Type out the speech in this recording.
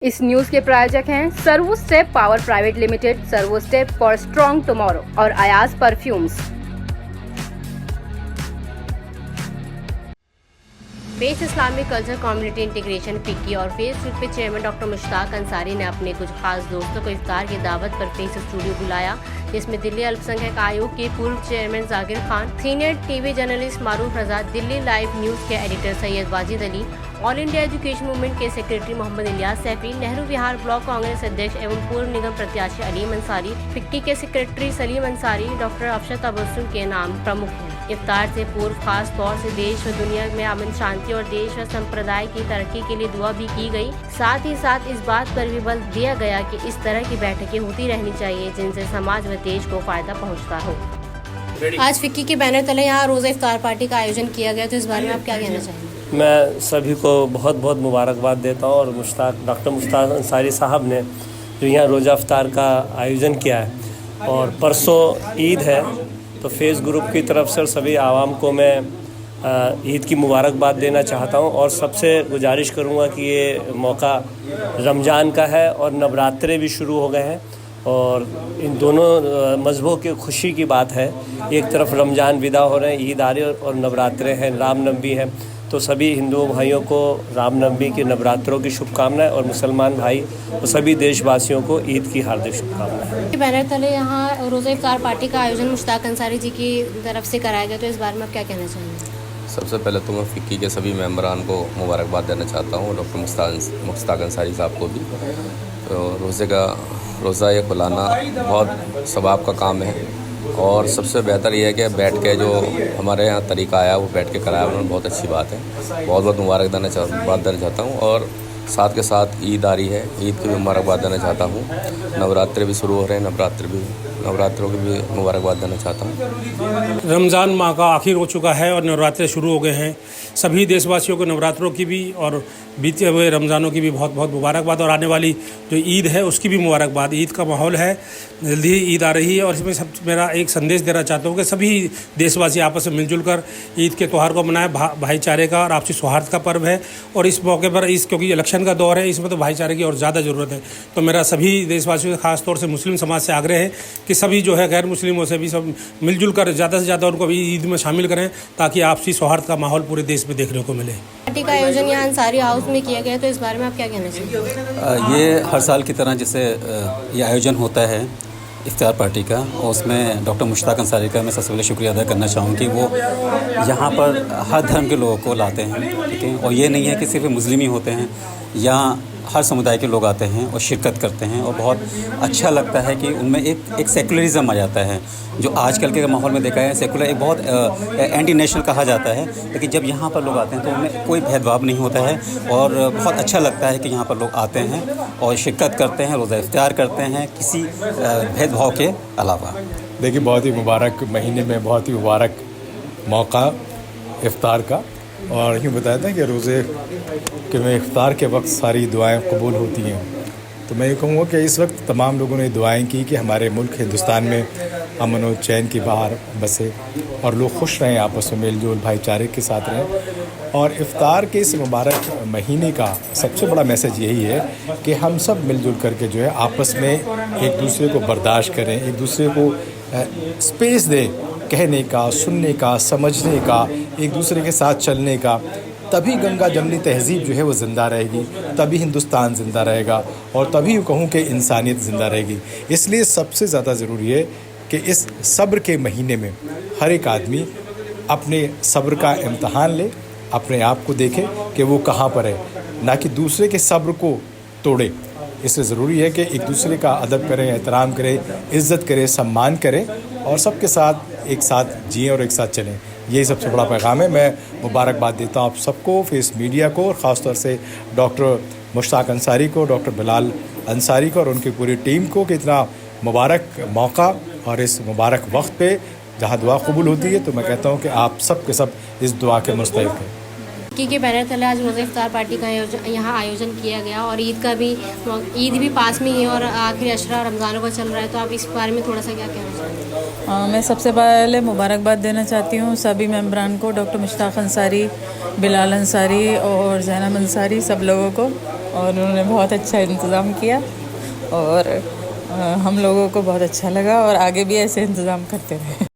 इस न्यूज के प्रायोजक हैं Servo Step Power Private Limited, Servo Step for strong tomorrow और Ayaz perfumes. Base Islamic culture community integration FICCI और फेस ग्रुप के चेयरमैन डॉक्टर मुश्ताक अंसारी ने अपने कुछ खास दोस्तों को इफ्तार की दावत पर फेस स्टूडियो बुलाया, जिसमें दिल्ली अल्पसंख्यक आयोग के पूर्व chairman Zakir Khan, senior TV journalist Maroof Raza, Delhi live news के editor Syed Wajid Ali, all India education movement के सेक्रेटरी मोहम्मद इलियास सैफी, नेहरू विहार ब्लॉक कांग्रेस अध्यक्ष एवं पूर्व निगम प्रत्याशी अलीम अंसारी, फिक्की के सेक्रेटरी सलीम अंसारी, डॉक्टर अफशद तबस्सुम के नाम प्रमुख हैं। इफ्तार से पूर्व खास तौर से देश व दुनिया में अमन शांति और देश व संप्रदाय की तरक्की के लिए दुआ भी की गई। साथ ही साथ इस बात पर भी बल दिया गया कि इस तरह की बैठकें होती रहनी चाहिए जिनसे समाज व देश को फायदा पहुंचता हो। आज फिक्की के बैनर तले यहाँ रोजा इफ्तार पार्टी का आयोजन किया गया, तो इस बारे में आप क्या कहना चाहेंगे? मैं सभी को बहुत बहुत मुबारकबाद देता हूँ और डॉक्टर मुश्ताक अंसारी साहब ने जो यहाँ रोज़ा इफ्तार का आयोजन किया है और परसों ईद है, तो फेस ग्रुप की तरफ से सभी आवाम को मैं ईद की मुबारकबाद देना चाहता हूँ और सबसे गुजारिश करूँगा कि ये मौका रमज़ान का है और नवरात्रे भी शुरू हो गए हैं और इन दोनों मज़हबों की खुशी की बात है। एक तरफ रमज़ान विदा हो रहे हैं, ईद आ रही है और नवरात्रे हैं, रामनवमी है, तो सभी हिंदू भाइयों को रामनवमी के नवरात्रों की शुभकामनाएं और मुसलमान भाई और सभी देशवासियों को ईद की हार्दिक शुभकामनाएं। बैनर तले यहाँ रोज़ा इफ्तार पार्टी का आयोजन मुश्ताक अंसारी जी की तरफ से कराया गया, तो इस बारे में आप क्या कहना चाहेंगे? सबसे पहले तो मैं फिक्की के सभी मेंबरान को मुबारकबाद देना चाहता हूँ, डॉक्टर मुश्ताक अंसारी साहब को भी। तो रोज़ा ये खुलाना बहुत सवाब का काम है और सबसे बेहतर ये है कि बैठ के जो हमारे यहाँ तरीका आया वो बैठ के कराया, उन्होंने बहुत अच्छी बात है। बहुत बहुत मुबारकबाद देना चाहता हूँ और साथ के साथ ईद आ रही है, ईद की भी मुबारकबाद देना चाहता हूँ। नवरात्रे भी शुरू हो रहे हैं, नवरात्रों की भी मुबारकबाद देना चाहता हूँ। रमज़ान माह का आखिर हो चुका है और नवरात्रे शुरू हो गए हैं। सभी देशवासियों को नवरात्रों की भी और बीते हुए रमज़ानों की भी बहुत बहुत मुबारकबाद और आने वाली जो ईद है उसकी भी मुबारकबाद। ईद का माहौल है, जल्दी ही ईद आ रही है और इसमें सब मेरा एक संदेश देना चाहता हूँ कि सभी देशवासी आपस में मिलजुल कर ईद के त्यौहार को मनाएं। भाईचारे का और आपसी सौहार्द का पर्व है और इस मौके पर क्योंकि इलेक्शन का दौर है, इसमें तो भाईचारे की और ज़्यादा ज़रूरत है। तो मेरा सभी देशवासियों से खासतौर से मुस्लिम समाज से आग्रह है कि सभी जो है गैर मुस्लिमों से भी सब मिलजुल कर ज़्यादा से ज़्यादा उनको भी ईद में शामिल करें ताकि आपसी सौहार्द का माहौल पूरे देश में देखने को मिले। पार्टी का आयोजन यहाँ अंसारी हाउस में किया गया, तो इस बारे में आप क्या कहना चाहिए? ये हर साल की तरह जैसे ये आयोजन होता है इफ्तार पार्टी का, और उसमें डॉक्टर मुश्ताक अंसारी का मैं सबसे पहले शुक्रिया अदा करना चाहूँगी। वो यहाँ पर हर धर्म के लोगों को लाते हैं, ठीक है, और ये नहीं है कि सिर्फ मुस्लिम ही होते हैं, यहाँ हर समुदाय के लोग आते हैं और शिरकत करते हैं और बहुत अच्छा लगता है कि उनमें एक सेकुलरिज्म आ जाता है। जो आजकल के माहौल में देखा है सेकुलर एक बहुत एंटी नेशनल कहा जाता है, लेकिन जब यहाँ पर लोग आते हैं तो उनमें कोई भेदभाव नहीं होता है और बहुत अच्छा लगता है कि यहाँ पर लोग आते हैं और शिरकत करते हैं, रोज़ा इफ्तार करते हैं किसी भेदभाव के अलावा। देखिए, बहुत ही मुबारक महीने में बहुत ही मुबारक मौका इफ्तार का, और यूँ बताया था कि रोज़े के में इफ्तार के वक्त सारी दुआएं कबूल होती हैं। तो मैं ये कहूँगा कि इस वक्त तमाम लोगों ने दुआएं की कि हमारे मुल्क हिंदुस्तान में अमन और चैन की बहार बसे और लोग खुश रहें, आपस में मेल जोल भाईचारे के साथ रहें। और इफ्तार के इस मुबारक महीने का सबसे बड़ा मैसेज यही है कि हम सब मिलजुल करके जो है आपस में एक दूसरे को बर्दाश्त करें, एक दूसरे को स्पेस दें कहने का, सुनने का, समझने का, एक दूसरे के साथ चलने का। तभी गंगा जमनी तहज़ीब जो है वो ज़िंदा रहेगी, तभी हिंदुस्तान ज़िंदा रहेगा और तभी कहूँ कि इंसानियत ज़िंदा रहेगी। इसलिए सबसे ज़्यादा ज़रूरी है कि इस सब्र के महीने में हर एक आदमी अपने सब्र का इम्तहान ले, अपने आप को देखे कि वो कहाँ पर है, ना कि दूसरे के सब्र को तोड़े। इसलिए ज़रूरी है कि एक दूसरे का अदब करें, एहतराम करें, इज़्ज़त करें, सम्मान करें और सबके साथ एक साथ जिएँ और एक साथ चलें। यही सबसे बड़ा पैगाम है। मैं मुबारकबाद देता हूँ आप सबको, फेस मीडिया को, और ख़ास तौर से डॉक्टर मुश्ताक अंसारी को, डॉक्टर बिलाल अंसारी को और उनकी पूरी टीम को कि इतना मुबारक मौका और इस मुबारक वक्त पे जहाँ दुआ कबूल होती है, तो मैं कहता हूँ कि आप सब के सब इस दुआ के मुस्तहिक हैं। के बैनर तले आज रोज़ा इफ्तार पार्टी का यहाँ आयोजन किया गया और ईद भी पास में ही है और आखिरी अशरा रमज़ानों का चल रहा है, तो आप इस बारे में थोड़ा सा क्या कहना चाहेंगे? मैं सबसे पहले मुबारकबाद देना चाहती हूँ सभी मेंबरान को, डॉक्टर मुश्ताक अंसारी, बिलाल अंसारी और जैनब अंसारी, सब लोगों को। और उन्होंने बहुत अच्छा इंतज़ाम किया और हम लोगों को बहुत अच्छा लगा और आगे भी ऐसे इंतज़ाम करते रहे।